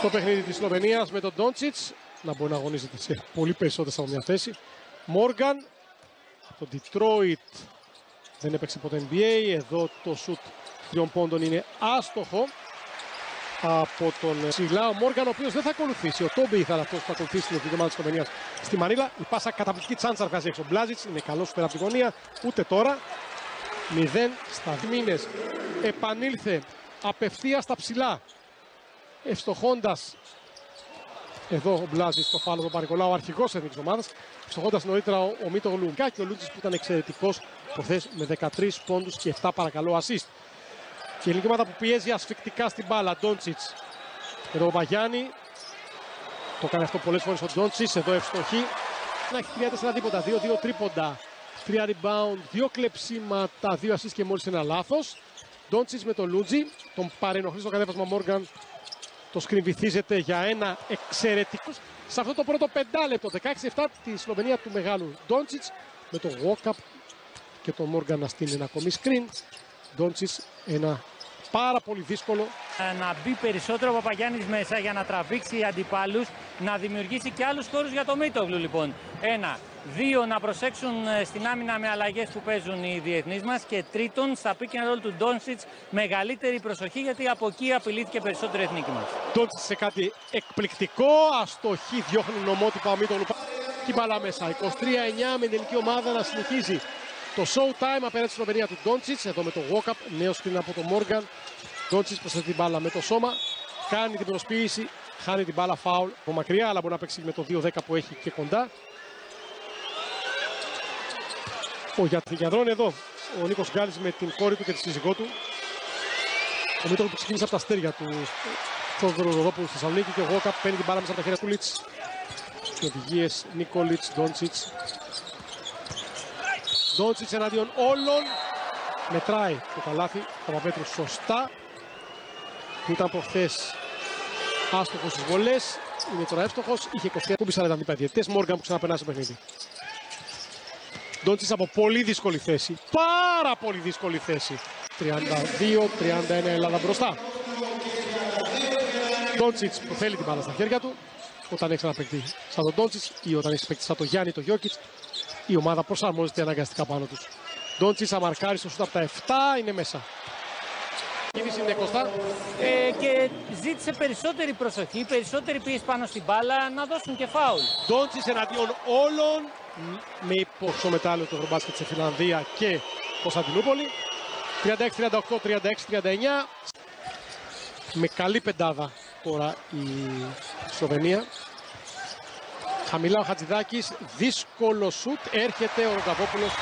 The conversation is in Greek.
στο παιχνίδι της Σλοβενίας με τον Ντόντσιτς να μπορεί να αγωνίζεται σε πολύ περισσότερες από μια θέση. Μόργαν, το Detroit δεν έπαιξε ποτέ NBA. Εδώ το σουτ 3 πόντων είναι άστοχο από τον ψηλά. Ο Μόργαν, ο οποίος δεν θα ακολουθήσει. Ο Τόμπι θα είναι αυτός που θα ακολουθήσει την εθνική ομάδα της Σλοβενίας στη Μανίλα. Η πάσα καταπληκτική τσάντσα βγάζει έξω. Μπλάζιτς είναι καλός πέρα από τη γωνία. Ούτε τώρα. 0 στα μήνες. Επανήλθε απευθείας στα ψηλά. Ευστοχώντας εδώ ο Μπλάζιτς στο φάλο του Παρικολάου, ο αρχηγός της εθνικής ομάδας. Ευστοχώντας νωρίτερα ο Μίτογλου και ο Λούτζης που ήταν εξαιρετικός προχθές με 13 πόντους και 7 παρακαλώ assist. Και η ελληνική ομάδα που πιέζει ασφικτικά στην μπάλα. Ντόντσιτς. Εδώ ο Μπαγιάννη. Το κάνει αυτό πολλές φορές ο Ντόντσιτς. Εδώ ευστοχή. Να έχει 3-4 τίποτα. 2-2 τρίποντα. 3 rebound. 2 κλεψίματα. 2 assist και μόλις ένα λάθος. Ντόντσιτς με τον Λούτζι. Τον παρενοχλεί στο κατέβασμα Μόργαν. Το screen βυθίζεται για ένα εξαιρετικό. Σε αυτό το πρώτο 5 λεπτό. 16-7 τη Σλοβενία του μεγάλου Ντόντσιτς. Με το walk-up και τον Μόργαν να στείλει ένα ακόμη screen. Ντόντσιτς ένα πάρα πολύ δύσκολο. Να μπει περισσότερο ο Παπαγιάννης μέσα για να τραβήξει αντιπάλους, να δημιουργήσει και άλλους χώρους για το Μίτογλου λοιπόν. 1. 2. Να προσέξουν στην άμυνα με αλλαγές που παίζουν οι διεθνείς μας. Και τρίτον, στα pick and roll του Ντόντσιτς μεγαλύτερη προσοχή γιατί από εκεί απειλήθηκε περισσότερο η εθνική μας. Ντόντσιτς σε κάτι εκπληκτικό. Αστοχή διώχνει νομότυπα ο Μίτογλου. Και μπάλα μέσα. 23-9 με την ελληνική ομάδα να συνεχίζει το showtime απέναντι στη Σλοβενία του Ντόντσιτς. Εδώ με το walk-up, νέο screen από τον Μόργαν. Ντόντσιτς προσθέτει την μπάλα με το σώμα. Κάνει την προσποίηση. Χάνει την μπάλα φάουλ από μακριά, αλλά μπορεί να παίξει με το 2-10 που έχει και κοντά. Ο Γιατρών εδώ. Ο Νίκος Γκάλης με την κόρη του και τη σύζυγό του. Ο Μίτογλου που ξεκίνησε από τα αστέρια του Θόδωρου Ροδόπουλου στη Θεσσαλονίκη και ο walk-up παίρνει την μπάλα μέσα από τα χέρια του Λίτς. Οι οδηγίες Νίκολιτς, Ντόντσιτς. Ντόντσιτς εναντίον όλων. Μετράει το καλάθι Παπαπέτρου σωστά. Που ήταν προχθές άστοχος στις βολές. Είναι τώρα εύστοχος. Είχε 20 κούμπης αλλά ήταν διπαδιαιτές. Μόργαν που ξαναπερνάει στο παιχνίδι. Ντόντσιτς από πολύ δύσκολη θέση. Πάρα πολύ δύσκολη θέση. 32-31 Ελλάδα μπροστά. Ντόντσιτς που θέλει την μπάλα στα χέρια του. Όταν έχει ένα παίκτη σαν τον Ντόντσιτς ή όταν έχει παίκτη σαν τον Γιάννη, τον Γιόκιτς, η ομάδα προσαρμόζεται αναγκαστικά πάνω τους. Ντόντσιτς αμαρκάρει στο σούτ από τα 7, είναι μέσα. Η κίνηση είναι κοστά. Και ζήτησε περισσότερη προσοχή, περισσότερη πίεση πάνω στην μπάλα, να δώσουν και φάουλ. Ντόντσιτς εναντίον όλων, με υπόψο μετάλλιο του Ευρωμπάσκετ σε Φιλανδία και Κωνσταντινούπολη. 36-38, 36-39. Με καλή πεντάδα τώρα η Σλοβενία. Χαμηλά ο Χατζηδάκης, δύσκολο σουτ, έρχεται ο Ρογκαβόπουλος.